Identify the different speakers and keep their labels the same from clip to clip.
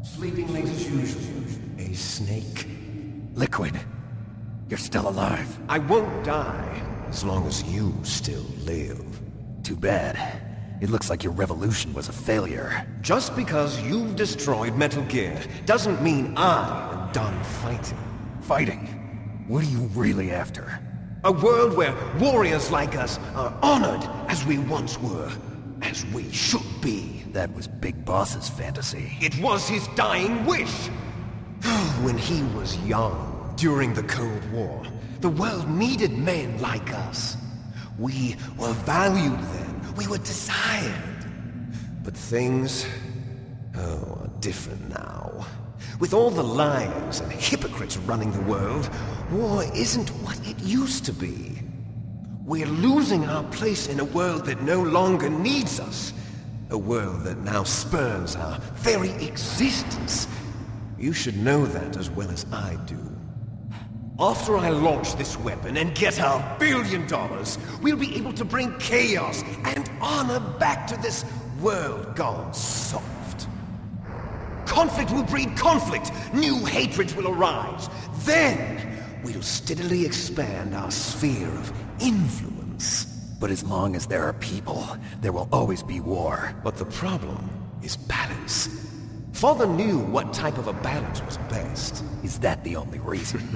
Speaker 1: Sleeping late as usual. A snake.
Speaker 2: Liquid. You're still alive.
Speaker 1: I won't die as long as you still live.
Speaker 2: Too bad. It looks like your revolution was a failure.
Speaker 1: Just because you've destroyed Metal Gear doesn't mean I am done fighting.
Speaker 2: Fighting? What are you really after?
Speaker 1: A world where warriors like us are honored as we once were, as we should be.
Speaker 2: That was Big Boss's fantasy.
Speaker 1: It was his dying wish! When he was young, during the Cold War, the world needed men like us. We were valued then. We were desired. But things, are different now. With all the liars and hypocrites running the world, war isn't what it used to be. We're losing our place in a world that no longer needs us. A world that now spurns our very existence. You should know that as well as I do. After I launch this weapon and get our $1 billion, we'll be able to bring chaos and honor back to this world gone soft. Conflict will breed conflict. New hatreds will arise. Then, we'll steadily expand our sphere of influence.
Speaker 2: But as long as there are people, there will always be war.
Speaker 1: But the problem is balance. Father knew what type of a balance was best.
Speaker 2: Is that the only reason?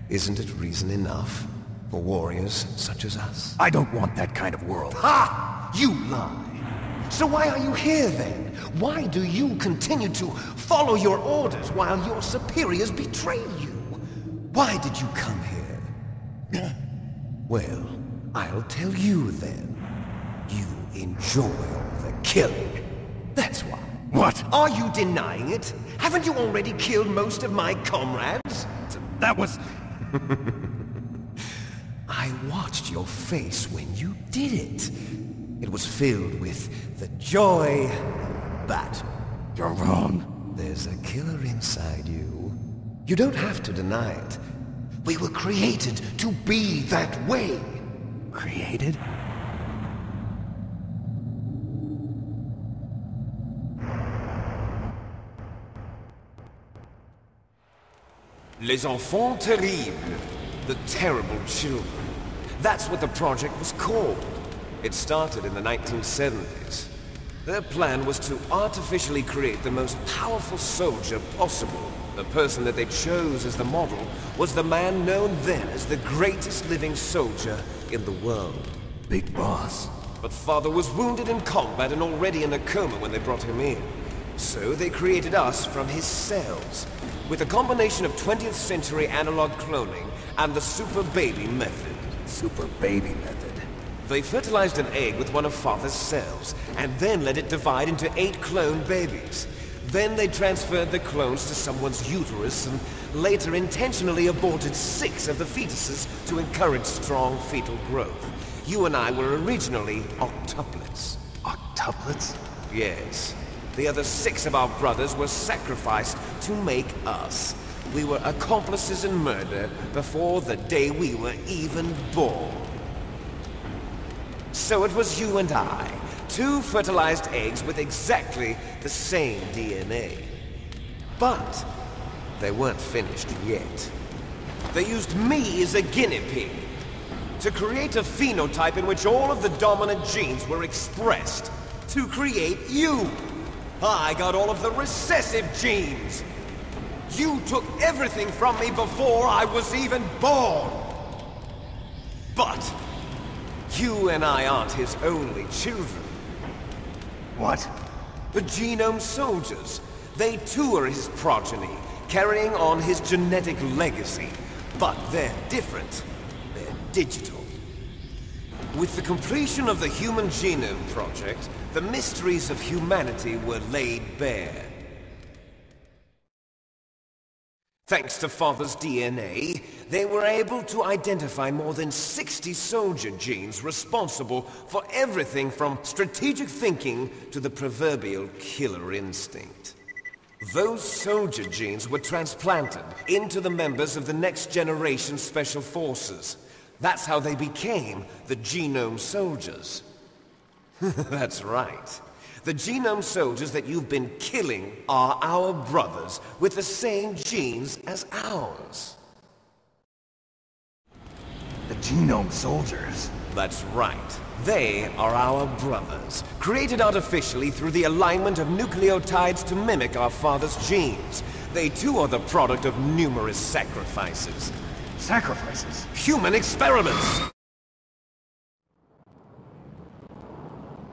Speaker 1: Isn't it reason enough for warriors such as us?
Speaker 2: I don't want that kind of world.
Speaker 1: Ha! You lie! So why are you here then? Why do you continue to follow your orders while your superiors betray you? Why did you come here? Well, I'll tell you then. You enjoy all the killing. That's why.
Speaker 2: What?
Speaker 1: Are you denying it? Haven't you already killed most of my comrades?
Speaker 2: That was...
Speaker 1: I watched your face when you did it. It was filled with the joy of battle.
Speaker 2: You're wrong.
Speaker 1: There's a killer inside you. You don't have to deny it. We were created to be that way.
Speaker 2: Created?
Speaker 1: Les enfants terribles. The terrible children. That's what the project was called. It started in the 1970s. Their plan was to artificially create the most powerful soldier possible. The person that they chose as the model was the man known then as the greatest living soldier in the world.
Speaker 2: Big Boss.
Speaker 1: But Father was wounded in combat and already in a coma when they brought him in. So they created us from his cells, with a combination of 20th century analog cloning and the super baby method.
Speaker 2: Super baby method.
Speaker 1: They fertilized an egg with one of Father's cells, and then let it divide into 8 clone babies. Then they transferred the clones to someone's uterus, and later intentionally aborted 6 of the fetuses to encourage strong fetal growth. You and I were originally octuplets.
Speaker 2: Octuplets?
Speaker 1: Yes. The other 6 of our brothers were sacrificed to make us. We were accomplices in murder before the day we were even born. So it was you and I, 2 fertilized eggs with exactly the same DNA. But they weren't finished yet. They used me as a guinea pig to create a phenotype in which all of the dominant genes were expressed. To create you. I got all of the recessive genes. You took everything from me before I was even born. But you and I aren't his only children.
Speaker 2: What?
Speaker 1: The genome soldiers. They too are his progeny, carrying on his genetic legacy. But they're different. They're digital. With the completion of the Human Genome Project, the mysteries of humanity were laid bare. Thanks to Father's DNA, they were able to identify more than 60 soldier genes responsible for everything from strategic thinking to the proverbial killer instinct. Those soldier genes were transplanted into the members of the next generation special forces. That's how they became the Genome Soldiers. That's right. The Genome Soldiers that you've been killing are our brothers with the same genes as ours.
Speaker 2: The Genome Soldiers?
Speaker 1: That's right. They are our brothers, created artificially through the alignment of nucleotides to mimic our father's genes. They too are the product of numerous sacrifices.
Speaker 2: Sacrifices?
Speaker 1: Human experiments!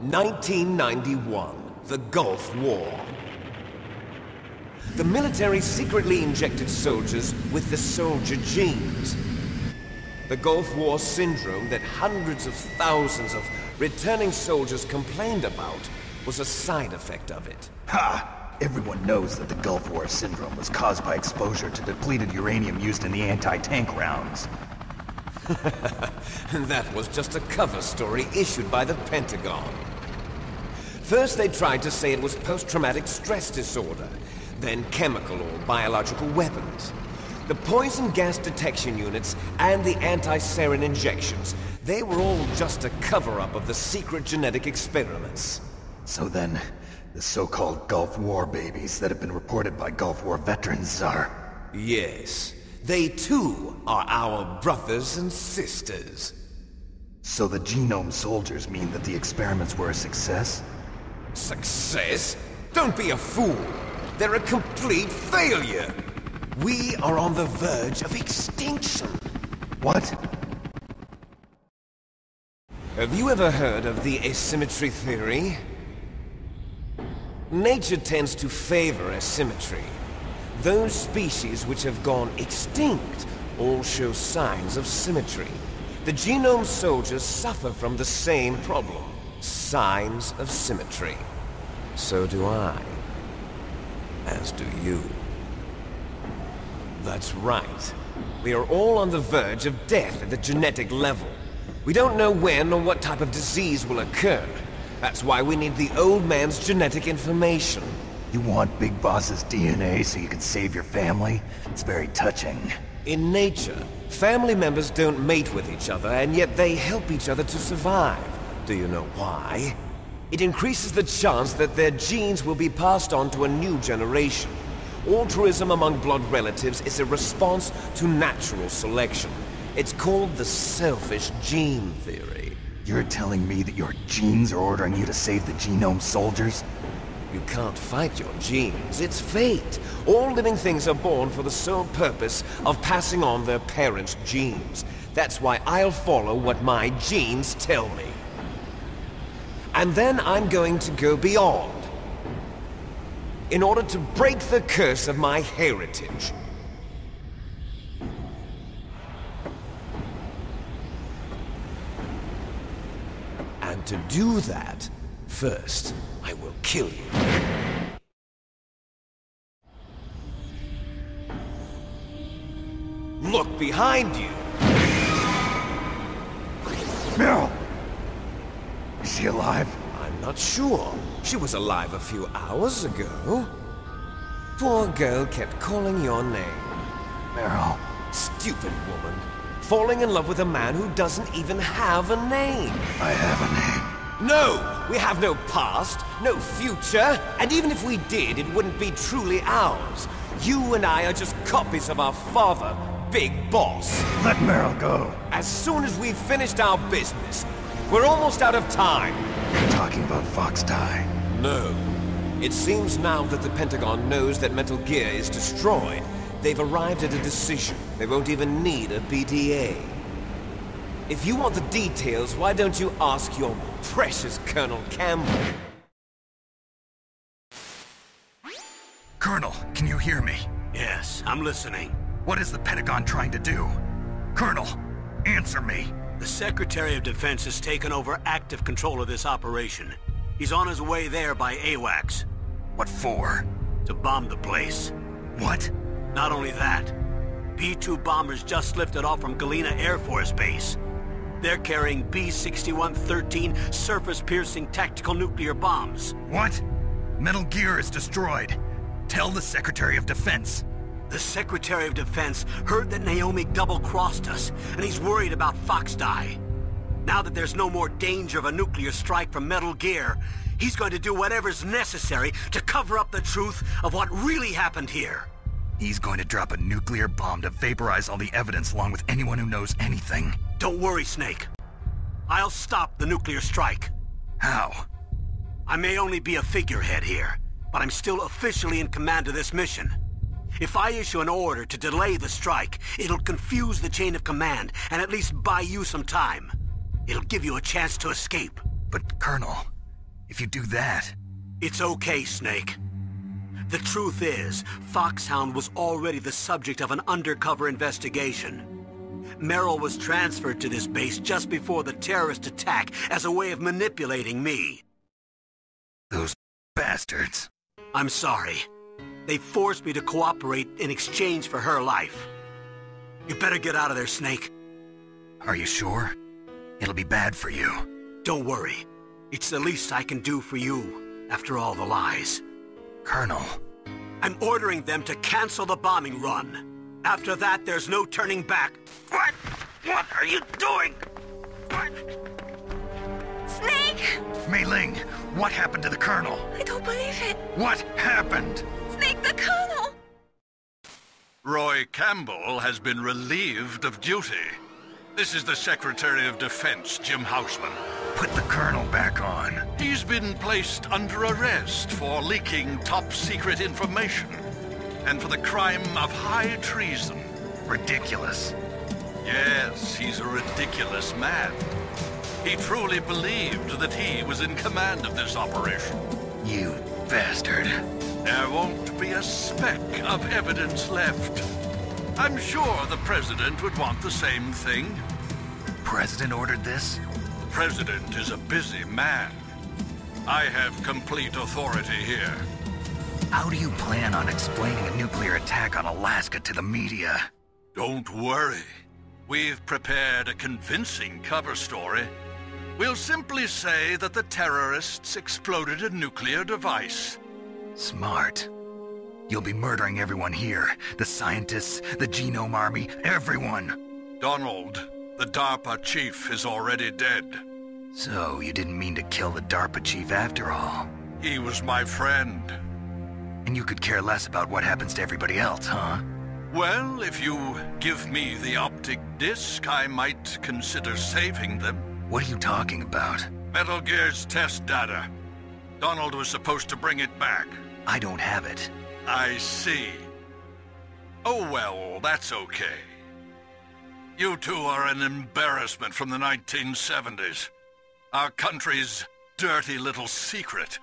Speaker 1: 1991, the Gulf War. The military secretly injected soldiers with the soldier genes. The Gulf War syndrome that hundreds of thousands of returning soldiers complained about was a side effect of it.
Speaker 2: Ha! Everyone knows that the Gulf War syndrome was caused by exposure to depleted uranium used in the anti-tank rounds.
Speaker 1: That was just a cover story issued by the Pentagon. First they tried to say it was post-traumatic stress disorder, then chemical or biological weapons. The poison gas detection units and the anti-sarin injections, they were all just a cover-up of the secret genetic experiments.
Speaker 2: So then, the so-called Gulf War babies that have been reported by Gulf War veterans are...
Speaker 1: Yes. They too are our brothers and sisters.
Speaker 2: So the Genome Soldiers mean that the experiments were a success?
Speaker 1: Success? Don't be a fool! They're a complete failure! We are on the verge of extinction.
Speaker 2: What?
Speaker 1: Have you ever heard of the asymmetry theory? Nature tends to favor asymmetry. Those species which have gone extinct all show signs of symmetry. The Genome Soldiers suffer from the same problem. Signs of symmetry. So do I. As do you. That's right. We are all on the verge of death at the genetic level. We don't know when or what type of disease will occur. That's why we need the old man's genetic information.
Speaker 2: You want Big Boss's DNA so you can save your family? It's very touching.
Speaker 1: In nature, family members don't mate with each other, and yet they help each other to survive. Do you know why? It increases the chance that their genes will be passed on to a new generation. Altruism among blood relatives is a response to natural selection. It's called the selfish gene theory.
Speaker 2: You're telling me that your genes are ordering you to save the Genome Soldiers?
Speaker 1: You can't fight your genes. It's fate. All living things are born for the sole purpose of passing on their parents' genes. That's why I'll follow what my genes tell me. And then I'm going to go beyond. In order to break the curse of my heritage. And to do that, first, I will kill you. Look behind you!
Speaker 2: Meryl! Is she alive?
Speaker 1: I'm not sure. She was alive a few hours ago. Poor girl kept calling your name.
Speaker 2: Meryl.
Speaker 1: Stupid woman. Falling in love with a man who doesn't even have a name.
Speaker 2: I have a name.
Speaker 1: No! We have no past, no future, and even if we did, it wouldn't be truly ours. You and I are just copies of our father, Big Boss.
Speaker 2: Let Meryl go.
Speaker 1: As soon as we've finished our business, we're almost out of time.
Speaker 2: You're talking about Fox Die.
Speaker 1: No. It seems now that the Pentagon knows that Metal Gear is destroyed. They've arrived at a decision. They won't even need a BDA. If you want the details, why don't you ask your precious Colonel Campbell?
Speaker 2: Colonel, can you hear me?
Speaker 3: Yes, I'm listening.
Speaker 2: What is the Pentagon trying to do? Colonel, Answer me.
Speaker 3: The Secretary of Defense has taken over active control of this operation. He's on his way there by AWACS.
Speaker 2: What for?
Speaker 3: To bomb the place.
Speaker 2: What?
Speaker 3: Not only that, B-2 bombers just lifted off from Galena Air Force Base. They're carrying B-6113 surface-piercing tactical nuclear bombs.
Speaker 2: What? Metal Gear is destroyed. Tell the Secretary of Defense.
Speaker 3: The Secretary of Defense heard that Naomi double-crossed us, and he's worried about Foxdie. Now that there's no more danger of a nuclear strike from Metal Gear, he's going to do whatever's necessary to cover up the truth of what really happened here.
Speaker 2: He's going to drop a nuclear bomb to vaporize all the evidence along with anyone who knows anything.
Speaker 3: Don't worry, Snake. I'll stop the nuclear strike.
Speaker 2: How?
Speaker 3: I may only be a figurehead here, but I'm still officially in command of this mission. If I issue an order to delay the strike, it'll confuse the chain of command and at least buy you some time. It'll give you a chance to escape.
Speaker 2: But, Colonel, if you do that...
Speaker 3: It's okay, Snake. The truth is, Foxhound was already the subject of an undercover investigation. Merrill was transferred to this base just before the terrorist attack as a way of manipulating me.
Speaker 2: Those bastards.
Speaker 3: I'm sorry. They forced me to cooperate in exchange for her life. You better get out of there, Snake.
Speaker 2: Are you sure? It'll be bad for you.
Speaker 3: Don't worry. It's the least I can do for you, after all the lies.
Speaker 2: Colonel.
Speaker 3: I'm ordering them to cancel the bombing run. After that, there's no turning back. What? What are you doing? What?
Speaker 4: Snake!
Speaker 2: Mei Ling, what happened to the Colonel?
Speaker 4: I don't believe it.
Speaker 2: What happened?
Speaker 4: Snake, the Colonel!
Speaker 5: Roy Campbell has been relieved of duty. This is the Secretary of Defense, Jim Houseman.
Speaker 2: Put the Colonel back on.
Speaker 5: He's been placed under arrest for leaking top-secret information and for the crime of high treason.
Speaker 2: Ridiculous.
Speaker 5: Yes, he's a ridiculous man. He truly believed that he was in command of this operation.
Speaker 2: You bastard.
Speaker 5: There won't be a speck of evidence left. I'm sure the President would want the same thing.
Speaker 2: President ordered this?
Speaker 5: The President is a busy man. I have complete authority here.
Speaker 2: How do you plan on explaining a nuclear attack on Alaska to the media?
Speaker 5: Don't worry. We've prepared a convincing cover story. We'll simply say that the terrorists exploded a nuclear device.
Speaker 2: Smart. You'll be murdering everyone here. The scientists, the Genome Army, everyone.
Speaker 5: Donald, the DARPA chief, is already dead.
Speaker 2: So, you didn't mean to kill the DARPA chief after all.
Speaker 5: He was my friend.
Speaker 2: And you could care less about what happens to everybody else, huh?
Speaker 5: Well, if you give me the optic disc, I might consider saving them.
Speaker 2: What are you talking about?
Speaker 5: Metal Gear's test data. Donald was supposed to bring it back.
Speaker 2: I don't have it.
Speaker 5: I see. Oh well, that's okay. You two are an embarrassment from the 1970s. Our country's dirty little secret.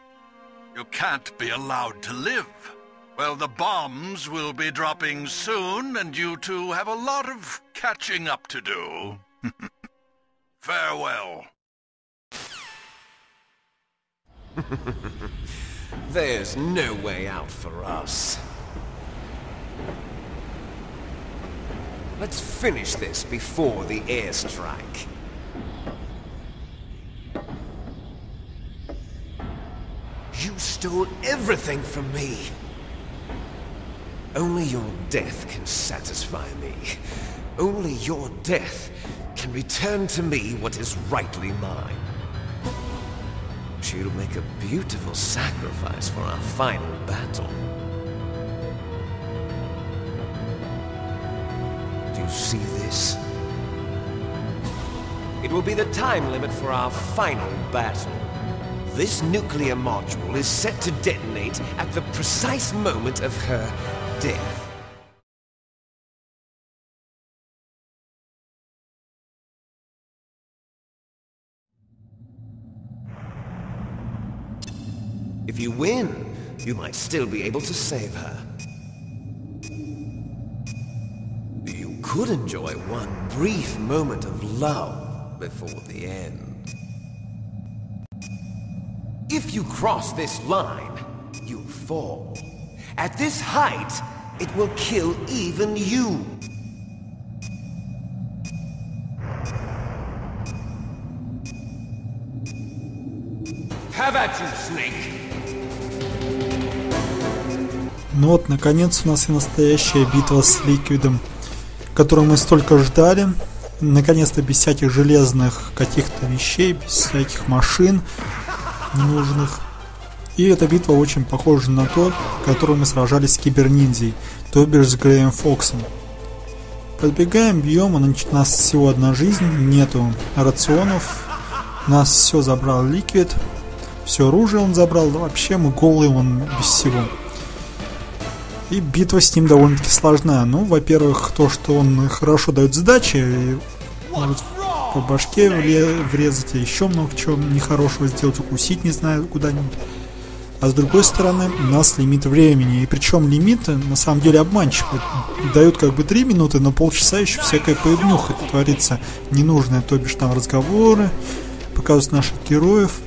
Speaker 5: You can't be allowed to live. Well, the bombs will be dropping soon, and you two have a lot of catching up to do. Farewell.
Speaker 1: There's no way out for us. Let's finish this before the airstrike. You stole everything from me. Only your death can satisfy me. Only your death can return to me what is rightly mine. She'll make a beautiful sacrifice for our final battle. Do you see this? It will be the time limit for our final battle. This nuclear module is set to detonate at the precise moment of her death. If you win, you might still be able to save her. You could could enjoy one brief moment of love before the end. If you cross this line, you'll fall. At this height, it will kill even you. Have at you, Snake.
Speaker 6: Ну вот, наконец у нас и настоящая битва с Ликвидом, которую мы столько ждали. Наконец-то без всяких железных каких-то вещей, без всяких машин ненужных. И эта битва очень похожа на то, в которой мы сражались с киберниндзей, то бишь с Греем Фоксом. Подбегаем, бьем, у нас всего одна жизнь, нету рационов, нас все забрал Ликвид, все оружие он забрал, да вообще мы голые, он без всего. И битва с ним довольно-таки сложная. Ну, во-первых, то, что он хорошо дает сдачи, и вот по башке врезать, и еще много чего нехорошего сделать, укусить, не знаю, куда-нибудь. А с другой стороны, у нас лимит времени. И причем лимит, на самом деле, обманчив. Дают как бы 3 минуты, но полчаса еще всякая поебнюха творится ненужное, то бишь там разговоры, показывают наших героев.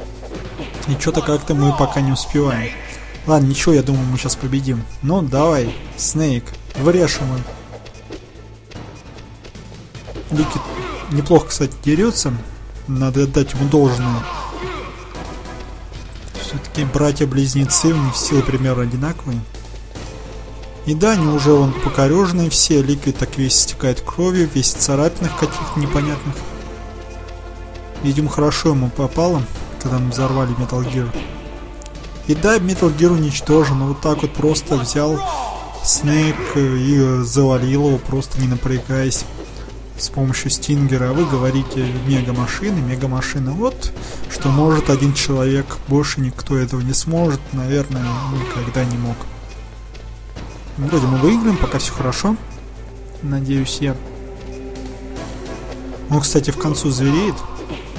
Speaker 6: И что-то как-то мы пока не успеваем. Ладно, ничего, я думаю, мы сейчас победим. Ну, давай, Снейк, врежь ему. Ликвид неплохо, кстати, дерется. Надо отдать ему должное. Все-таки братья-близнецы, у них силы примерно одинаковые. И да, они уже вон покореженные все. Ликвид так весь стекает кровью, весь в царапинах каких-то непонятных. Видимо, хорошо ему попало, когда мы взорвали Metal Gear. И да, Metal Gear уничтожен, но вот так вот просто взял Снейк и завалил его, просто не напрягаясь, с помощью стингера. А вы говорите мега-машины. Вот, что может один человек, больше никто этого не сможет, наверное, никогда не мог. Вроде мы выиграем, пока все хорошо, надеюсь я. Он, кстати, в концу звереет,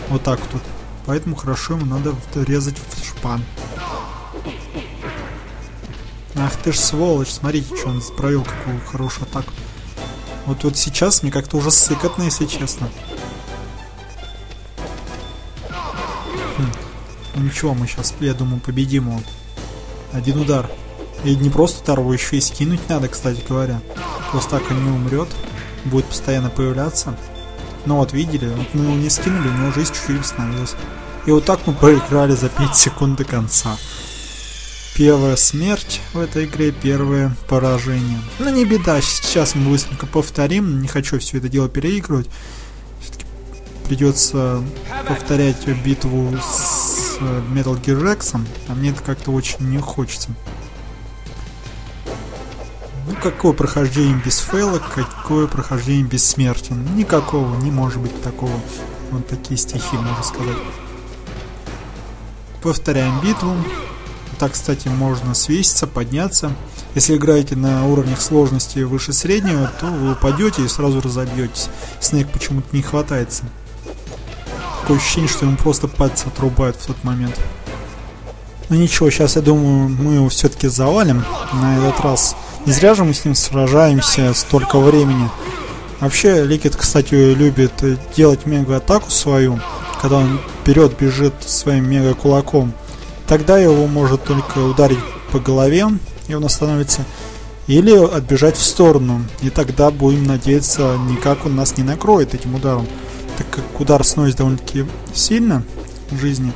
Speaker 6: вот так тут, поэтому хорошо, ему надо резать в шпан. Ах ты ж сволочь, смотрите, что он провел, какую хорошую атаку. Вот сейчас мне как-то уже сыкотно, если честно. Ну ничего, мы сейчас, я думаю, победим его. Один удар. И не просто удар, его еще и скинуть надо, кстати говоря. Просто так он не умрет. Будет постоянно появляться. Ну вот, видели, вот мы его не скинули, у него жизнь чуть-чуть восстановилась. И вот так мы проиграли за 5 секунд до конца. Первая смерть в этой игре, первое поражение. Но не беда, сейчас мы быстренько повторим. Не хочу все это дело переигрывать. Все-таки придется повторять битву с Metal Gear Rex, а мне это как-то очень не хочется. Ну, какое прохождение без фейла, какое прохождение без смерти? Никакого, не может быть такого. Вот такие стихи, можно сказать. Повторяем битву. Так, кстати, можно свеситься, подняться. Если играете на уровнях сложности выше среднего, то вы упадете и сразу разобьетесь. Снейк почему-то не хватается. Такое ощущение, что ему просто пальцы отрубают в тот момент. Ну ничего, сейчас, я думаю, мы его все-таки завалим на этот раз. Не зря же мы с ним сражаемся столько времени. Вообще, Ликвид, кстати, любит делать мега-атаку свою, когда он вперед бежит своим мега-кулаком. Тогда его может только ударить по голове, и он остановится, или отбежать в сторону. И тогда будем надеяться, никак он нас не накроет этим ударом, так как удар сносит довольно-таки сильно в жизни.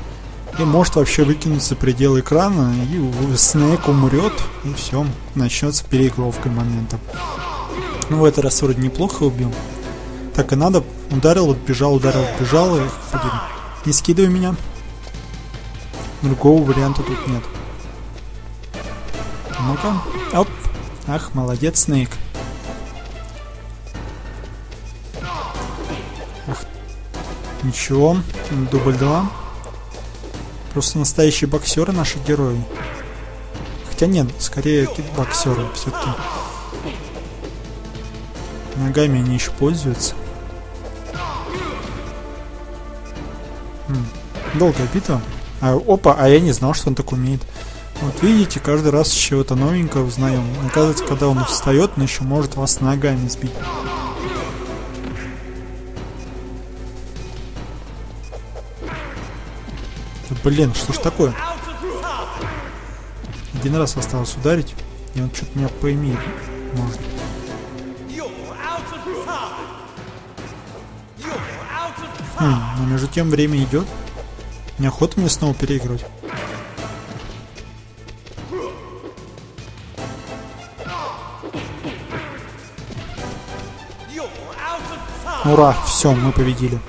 Speaker 6: И может вообще выкинуться за пределы экрана, и Снейк умрет, и все, начнется переигровка момента. Ну, в этот раз вроде неплохо убил. Так и надо, ударил, отбежал, ударил, отбежал, и не скидывай меня. Другого варианта тут нет. Ну-ка, оп. Ах, молодец, Снейк. Ах, ничего, дубль 2. Просто настоящие боксеры наши герои. Хотя нет, скорее кикбоксеры все-таки. Ногами они еще пользуются. Долгая битва. Опа, а я не знал, что он так умеет. Вот видите, каждый раз чего-то новенького узнаем. Оказывается, когда он встает, он еще может вас ногами сбить. Блин, что ж такое? Один раз осталось ударить, и он что-то меня поимеет может. Но между тем время идет. Неохота мне снова переигрывать. Ура, все, мы победили.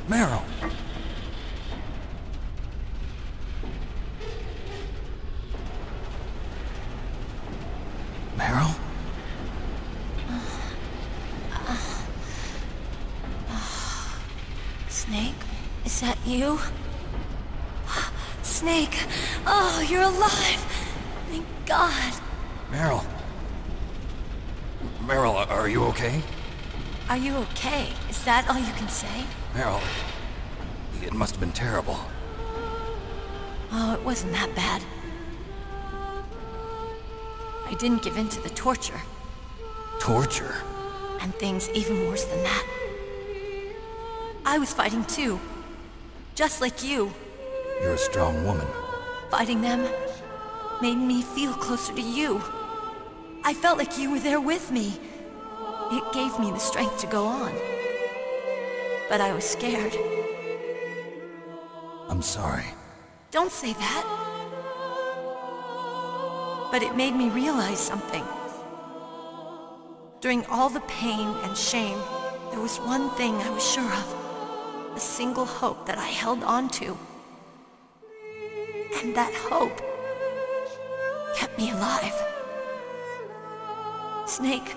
Speaker 2: Meryl! Meryl?
Speaker 4: Snake, is that you? Snake, oh, you're alive! Thank God.
Speaker 2: Meryl? Meryl, are you okay?
Speaker 4: Are you okay? Is that all you can say?
Speaker 2: Meryl, it must have been terrible.
Speaker 4: Oh, it wasn't that bad. I didn't give in to the torture.
Speaker 2: Torture?
Speaker 4: And things even worse than that. I was fighting too. Just like you.
Speaker 2: You're a strong woman.
Speaker 4: Fighting them made me feel closer to you. I felt like you were there with me. It gave me the strength to go on. But I was scared.
Speaker 2: I'm sorry.
Speaker 4: Don't say that. But it made me realize something. During all the pain and shame, there was one thing I was sure of. A single hope that I held on to. And that hope kept me alive. Snake,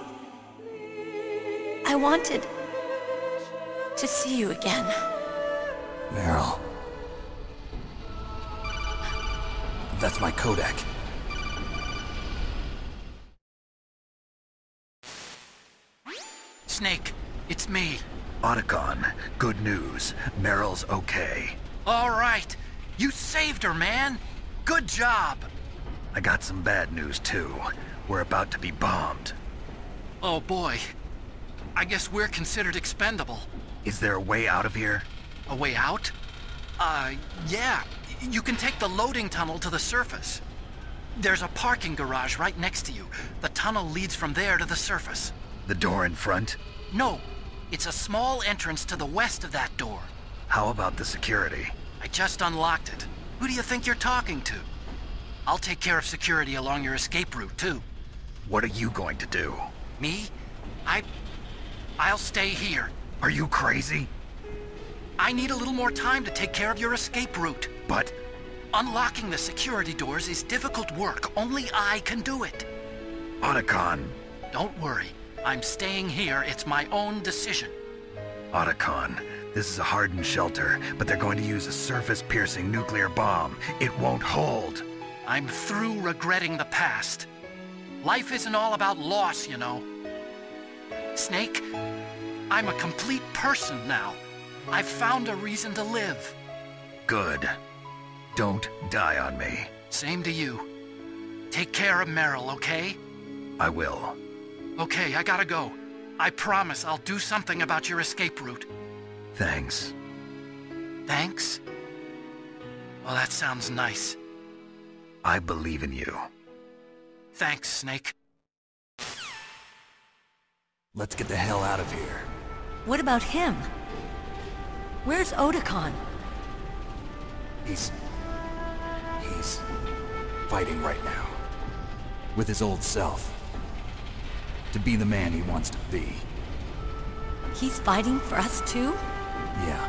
Speaker 4: I wanted to see you again.
Speaker 2: Meryl. That's my Kodak.
Speaker 7: Snake, it's me.
Speaker 2: Otacon, good news. Meryl's okay.
Speaker 7: All right. You saved her, man. Good job.
Speaker 2: I got some bad news, too. We're about to be bombed.
Speaker 7: Oh, boy. I guess we're considered expendable.
Speaker 2: Is there a way out of here?
Speaker 7: A way out? Yeah. You can take the loading tunnel to the surface. There's a parking garage right next to you. The tunnel leads from there to the surface.
Speaker 2: The door in front?
Speaker 7: No. It's a small entrance to the west of that door.
Speaker 2: How about the security?
Speaker 7: I just unlocked it. Who do you think you're talking to? I'll take care of security along your escape route, too.
Speaker 2: What are you going to do?
Speaker 7: Me? I'll stay here.
Speaker 2: Are you crazy?
Speaker 7: I need a little more time to take care of your escape route.
Speaker 2: But...
Speaker 7: unlocking the security doors is difficult work. Only I can do it.
Speaker 2: Otacon.
Speaker 7: Don't worry. I'm staying here. It's my own decision.
Speaker 2: Otacon, this is a hardened shelter, but they're going to use a surface-piercing nuclear bomb. It won't hold.
Speaker 7: I'm through regretting the past. Life isn't all about loss, you know. Snake, I'm a complete person now. I've found a reason to live.
Speaker 2: Good. Don't die on me.
Speaker 7: Same to you. Take care of Meryl, okay?
Speaker 2: I will.
Speaker 7: Okay, I gotta go. I promise I'll do something about your escape route.
Speaker 2: Thanks.
Speaker 7: Thanks? Well, that sounds nice.
Speaker 2: I believe in you.
Speaker 7: Thanks, Snake.
Speaker 2: Let's get the hell out of here.
Speaker 4: What about him? Where's Otacon?
Speaker 2: He's fighting right now. With his old self. To be the man he wants to be.
Speaker 4: He's fighting for us too?
Speaker 2: Yeah.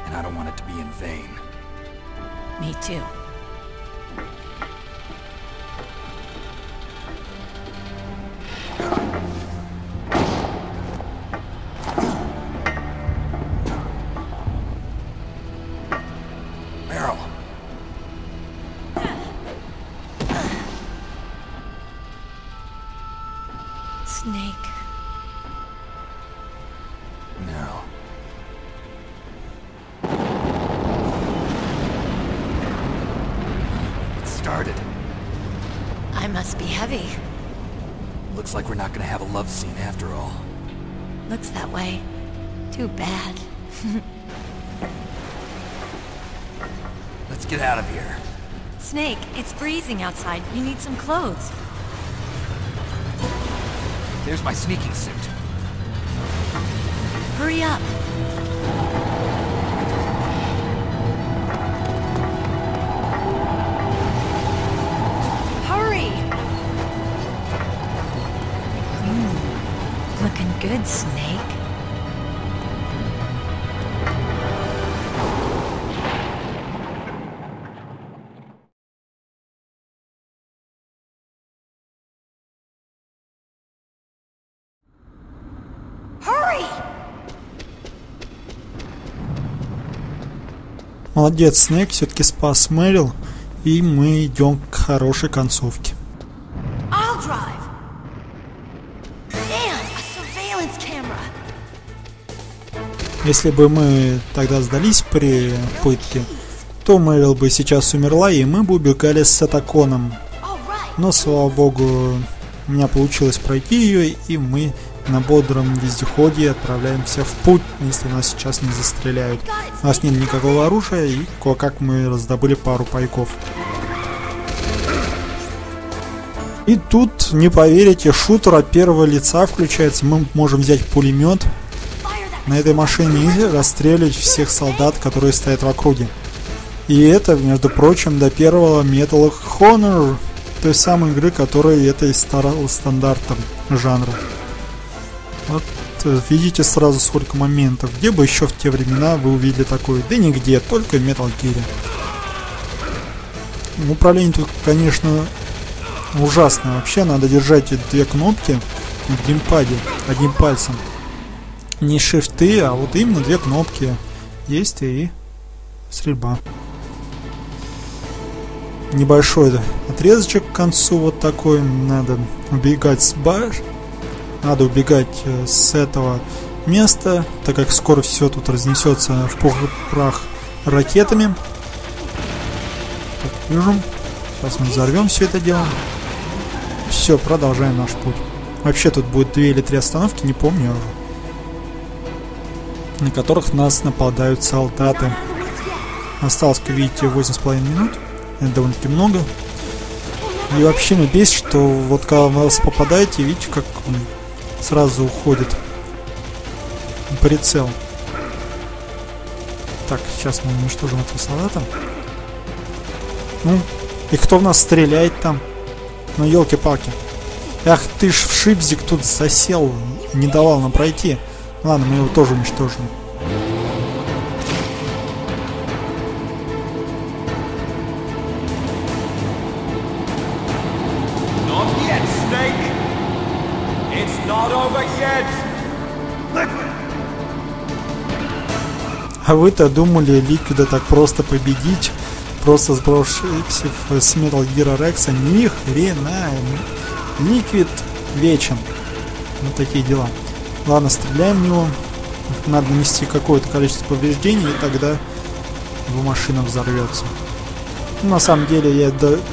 Speaker 2: And I don't want it to be in vain.
Speaker 4: Me too.
Speaker 2: Meryl.
Speaker 4: Snake.
Speaker 2: No.
Speaker 4: time must be heavy.
Speaker 2: Looks like we're not gonna have a love scene after all.
Speaker 4: Looks that way. Too bad.
Speaker 2: Let's get out of here.
Speaker 4: Snake, it's freezing outside. You need some clothes.
Speaker 2: There's my sneaking suit.
Speaker 4: Hurry up. Hurry! Looking good, Snake.
Speaker 6: Молодец, Снейк все-таки спас Мэрил, и мы идем к хорошей концовке. Если бы мы тогда сдались при пытке, то Мэрил бы сейчас умерла, и мы бы убегали с Сатаконом. Но, слава богу, у меня получилось пройти ее, и мы на бодром вездеходе отправляемся в путь, если нас сейчас не застреляют. У нас нет никакого оружия, и кое-как мы раздобыли пару пайков. И тут, не поверите, шутер от первого лица включается. Мы можем взять пулемет на этой машине и расстреливать всех солдат, которые стоят в округе. И это, между прочим, до первого Metal Honor, той самой игры, которая это из старого стандарта жанра. Вот видите сразу сколько моментов. Где бы еще в те времена вы увидели такое? Да нигде, только в Metal Gear. Управление тут, конечно, ужасно. Вообще надо держать эти две кнопки в геймпаде одним пальцем. Не шифты, а вот именно две кнопки. Действие и стрельба. Небольшой отрезочек к концу вот такой. Надо убегать с баш. Надо убегать с этого места, так как скоро все тут разнесется в пух и прах ракетами. Так, вижу. Сейчас мы взорвем все это дело. Все, продолжаем наш путь. Вообще тут будет 2 или 3 остановки, не помню уже, на которых нас нападают солдаты. Осталось, как видите, 8,5 минут. Это довольно-таки много. И вообще меня бесит, что вот когда вы вас попадаете, видите, как он сразу уходит прицел. Так, сейчас мы уничтожим этого солдата. Ну, и кто в нас стреляет там? Ну, елки-палки. Ах, ты ж в шипзик тут засел, не давал нам пройти. Ладно, мы его тоже уничтожим. А вы-то думали Ликвида так просто победить, просто сбросив с Metal Gear Rex? Ни хрена. Ликвид вечен. Вот такие дела. Ладно, стреляем в него. Надо нанести какое-то количество повреждений, и тогда его машина взорвется. Ну, на самом деле, я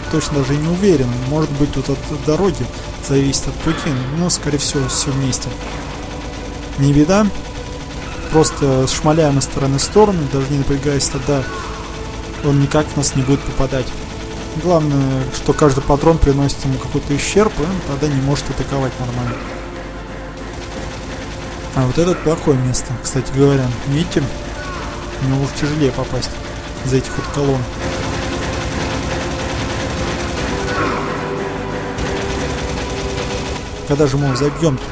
Speaker 6: точно даже не уверен. Может быть, тут от дороги зависит от пути, но, скорее всего, все вместе. Не беда. Просто шмаляем из стороны в сторону, даже не напрягаясь, тогда он никак в нас не будет попадать. Главное, что каждый патрон приносит ему какой-то ущерб, и он тогда не может атаковать нормально. А вот это плохое место, кстати говоря. Видите, у него уже тяжелее попасть за этих вот колонн. Когда же мы его забьем-то?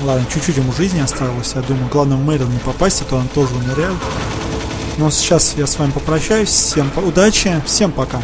Speaker 6: Ладно, чуть-чуть ему жизни осталось. Я думаю, главное в Мэрил не попасть, а то он тоже умирает. Но сейчас я с вами попрощаюсь. Всем удачи, всем пока.